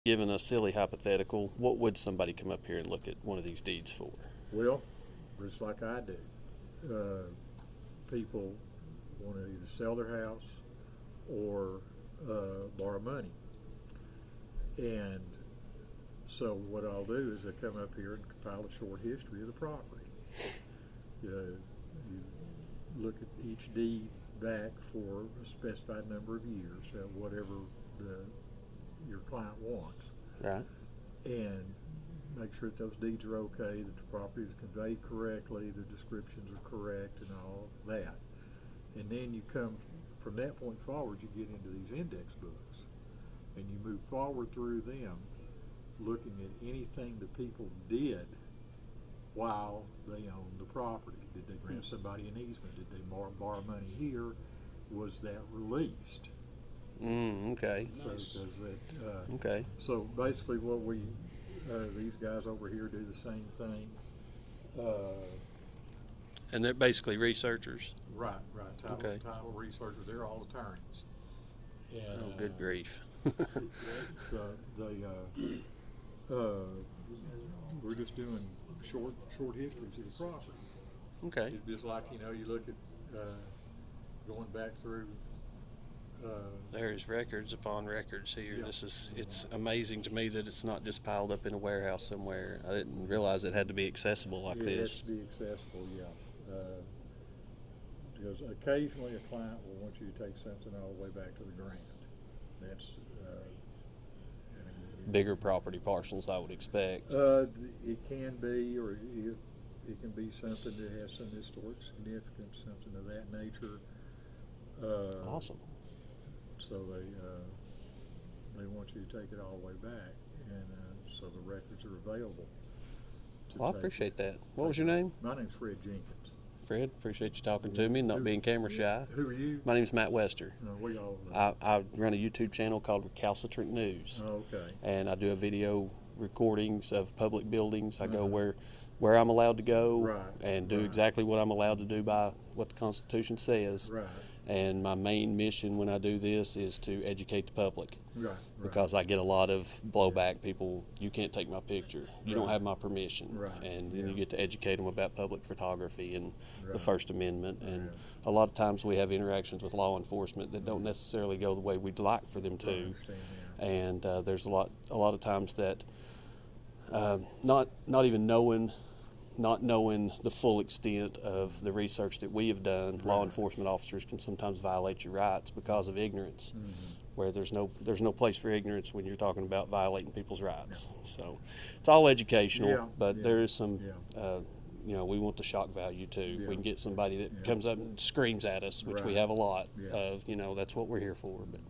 Given a silly hypothetical, what would somebody come up here and look at one of these deeds for? Well, just like I do, people want to either sell their house or borrow money. And so what I'll do is I come up here and compile a short history of the property. You look at each deed back for a specified number of years, whatever your client wants, Right. and make sure that those deeds are okay, that the property is conveyed correctly, the descriptions are correct, and all that. And then you come from that point forward, you get into these index books, and you move forward through them, looking at anything that people did while they owned the property. Did they grant somebody an easement? Did they borrow money here? Was that released? Okay. So Nice. does that? Okay. So basically, what these guys over here do the same thing. And they're basically researchers. Right. Title, Okay. title researchers. They're all attorneys. And, Oh, good grief. So they, we're just doing short histories of the property. Okay. It's just like, you look at going back through. There's records upon records here. Yeah. It's amazing to me that it's not just piled up in a warehouse somewhere. I didn't realize it had to be accessible like It this. has to be accessible, yeah. Because occasionally a client will want you to take something all the way back to the grant. That's, Bigger property parcels, I would expect. it can be, or it can be something that has some historic significance, something of that nature. Awesome. So they want you to take it all the way back, and so the records are available. Well, I appreciate that. What was your name? My name's Fred Jenkins. Fred, appreciate you talking to me and not being camera shy. Who are you? My name's Matt Wester. We all. I run a YouTube channel called Recalcitrant News. Okay. And I do a video recordings of public buildings. I go where I'm allowed to go Right, and do right. exactly what I'm allowed to do by what the Constitution says. Right. And my main mission when I do this is to educate the public. Right. Because I get a lot of blowback. People, you can't take my picture. You don't Right. have my permission. Right. And then Yeah. you get to educate them about public photography and the Right. First Amendment. And Yeah. a lot of times we have interactions with law enforcement that don't necessarily go the way we'd like for them I to. understand that. And there's a lot of times that not even knowing the full extent of the research that we have done, law Right. enforcement officers can sometimes violate your rights because of ignorance. Mhm. Where there's no place for ignorance when you're talking about violating people's rights. So it's all educational, Yeah, but yeah, there is some, yeah. we want the shock value too. If Yeah. we can get somebody that Yeah. comes up and screams at us, which we Right. have a lot Yeah. of, that's what we're here for. But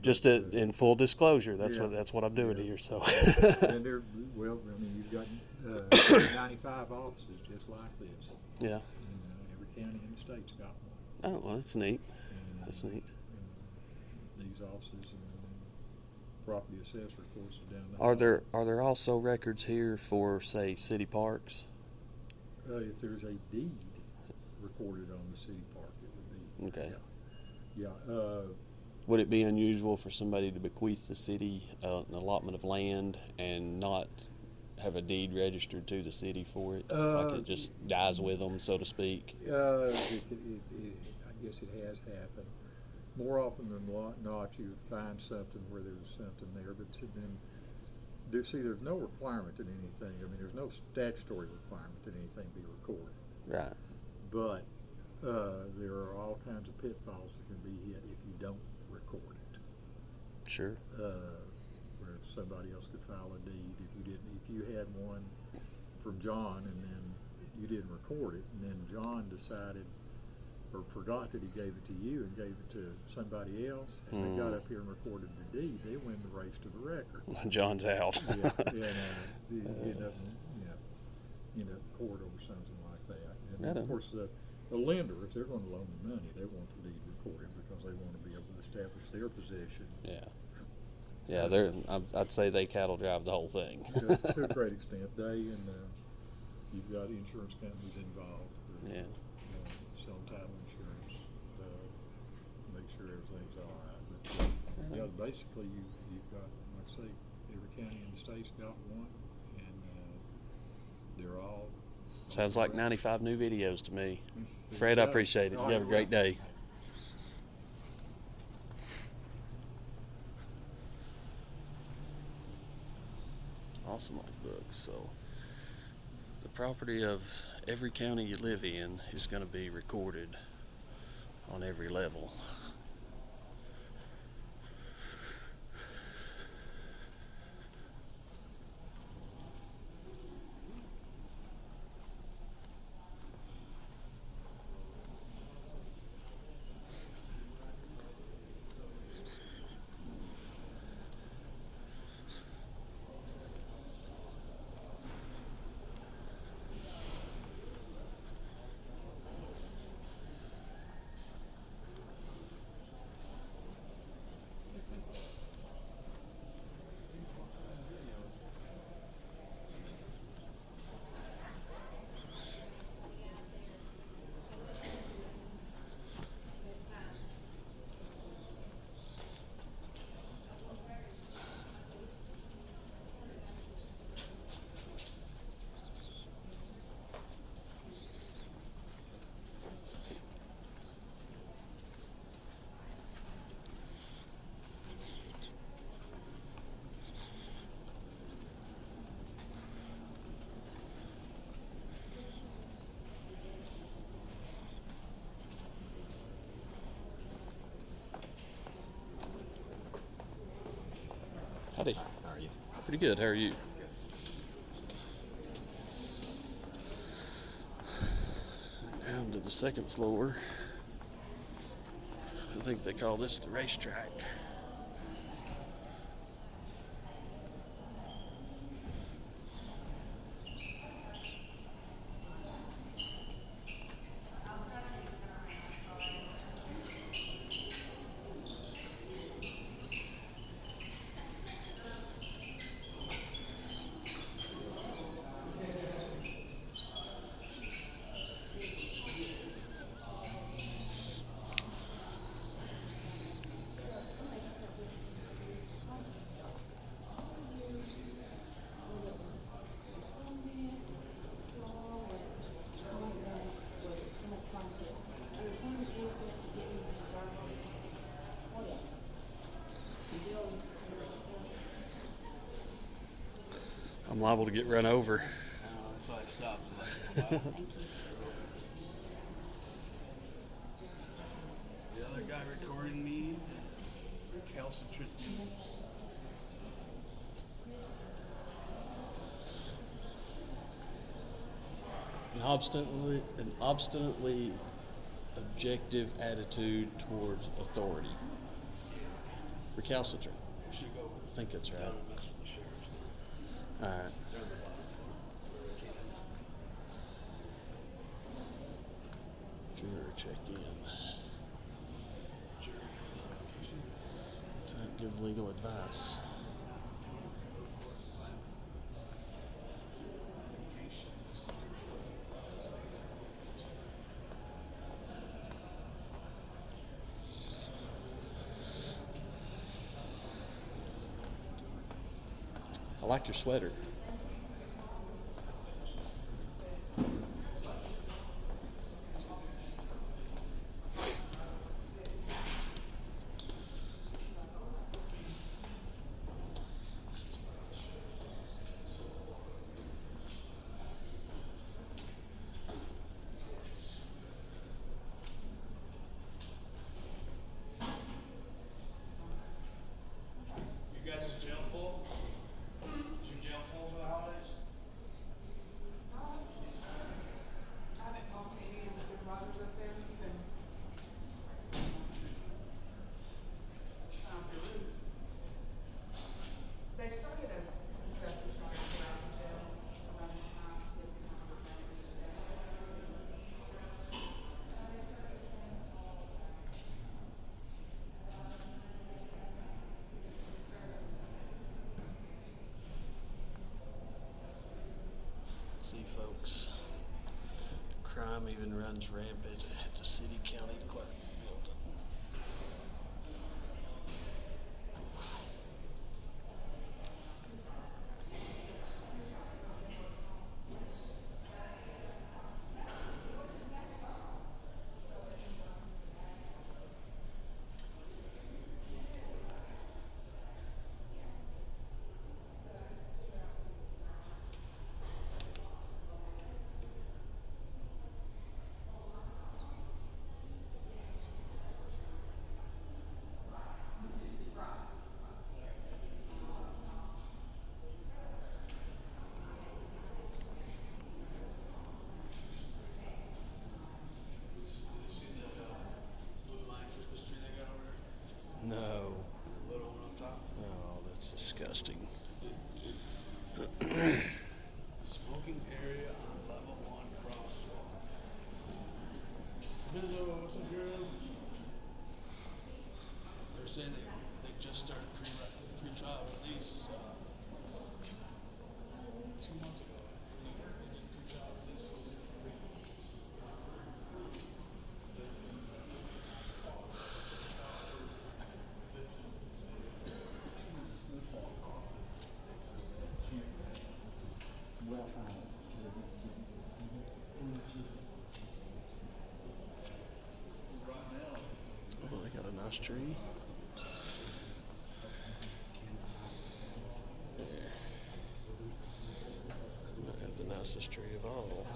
just in full disclosure, that's Yeah. that's what I'm doing Yeah. here. So And you've got 95 offices just like this. yeah. Every county in the state's got one. Oh, well, that's neat. And, That's neat. These offices and property assessor, of course, is down Are there also records here for, say, city parks? If there's a deed recorded on the city park, it would be. Okay. Yeah. Would it be unusual for somebody to bequeath the city an allotment of land and not have a deed registered to the city for it? Like it just dies with them, so to speak? I guess it has happened. More often than not, you would find something where there's something there, but then there's no requirement that anything. I mean, there's no statutory requirement that anything be recorded. Right. But there are all kinds of pitfalls that can be hit if you don't record it. Sure. Where somebody else could file a deed if you had one from John and then you didn't record it, and then John decided or forgot that he gave it to you and gave it to somebody else, and they got up here and recorded the deed, they win the race to the record. John's out. Yeah, you end up in court over something like that. And Right on. of course, the lender, if they're going to loan the money, they want the deed recorded because they want to be able to establish their position. Yeah. Yeah, I'd say they cattle drive the whole thing. To a great extent, they and you've got insurance companies involved. Yeah. Selling title insurance, make sure everything's all right. But basically, you've got, like I say, county in the state's got one, and they're all. Sounds like 95 new videos to me. There Fred, you I go. appreciate it. Oh, You have a you're great welcome. day. Awesome old book. So, the property of every county you live in is going to be recorded on every level. Howdy. How are you? Pretty good. How are you? Down to the second floor. I think they call this the racetrack. I'm liable to get run over. That's why I stopped. The other guy recording me is recalcitrant news. An obstinately objective attitude towards authority. Recalcitrant. Should go I think that's right. down and mess with the sheriff's now. All right. They're on the bottom floor where we can. Juror check in. Jury notification. Can't give legal advice. I like your sweater. You guys' jail full? Is your jail full for the holidays? I haven't talked to any of the supervisors up there. It's been. They've started some stuff to try to get out of the jails around this time, so we can have a remember and stuff. See, folks, crime even runs rampant at the city county clerk building. tree. There. Might have the nicest tree of all.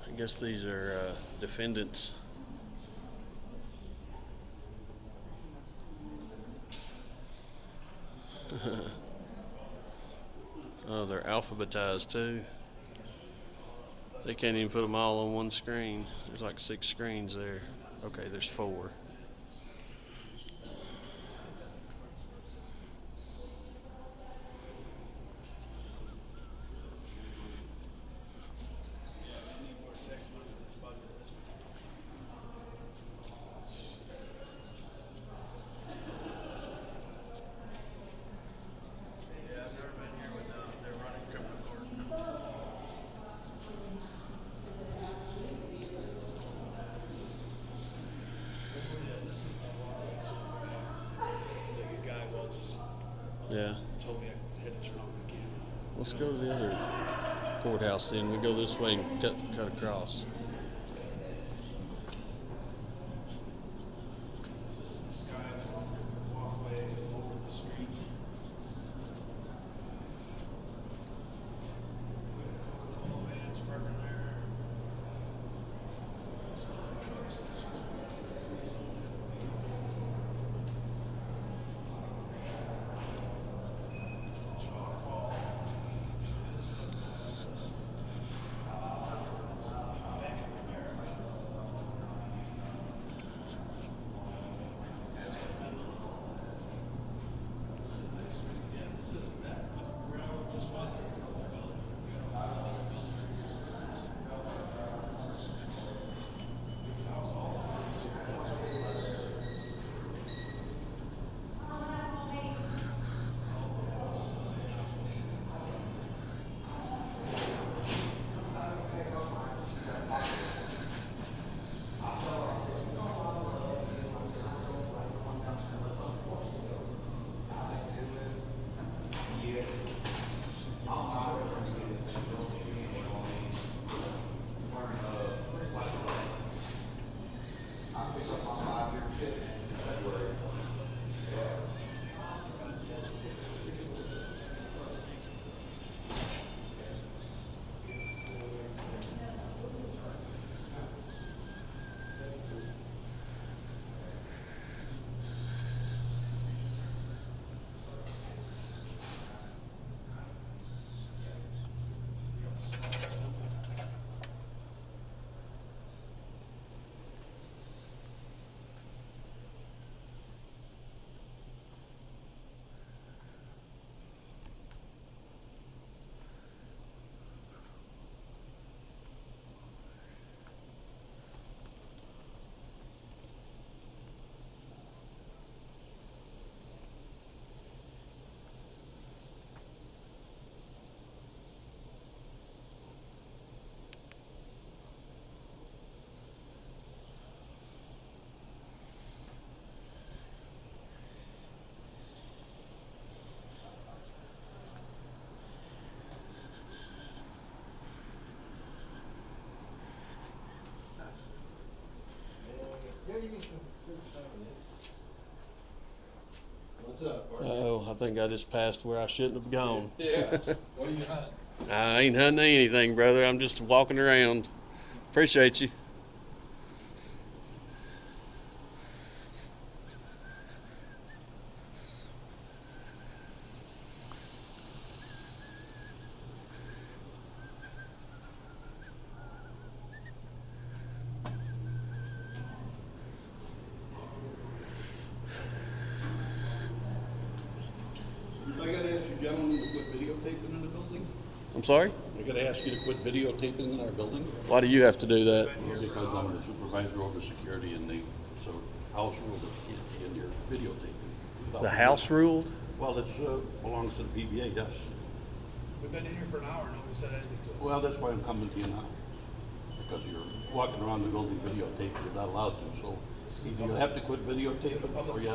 I guess these are defendants. Oh, they're alphabetized too. They can't even put them all on one screen. There's like 6 screens there. Okay, there's 4. Yeah. Told me I had to turn on the camera. Let's go to the other courthouse then. We go this way and cut across. This is the skywalk walkway over the street. Coca-Cola vans parking there. Trucks. What's up, partner? Oh, I think I just passed where I shouldn't have gone. Yeah. What are you hunting? I ain't hunting anything, brother. I'm just walking around. Appreciate you. I gotta ask you gentlemen to quit videotaping in the building. I'm sorry? I gotta ask you to quit videotaping in our building. Why do you have to do that? Because I'm the supervisor over security and so house rule that you can't be in here videotaping. The house ruled? Well, it belongs to the PBA, yes. We've been in here for an hour, nobody said anything to us. Well, that's why I'm coming to you now. Because you're walking around the building videotaping, you're not allowed to, so This is Do you public. have to quit videotaping or you have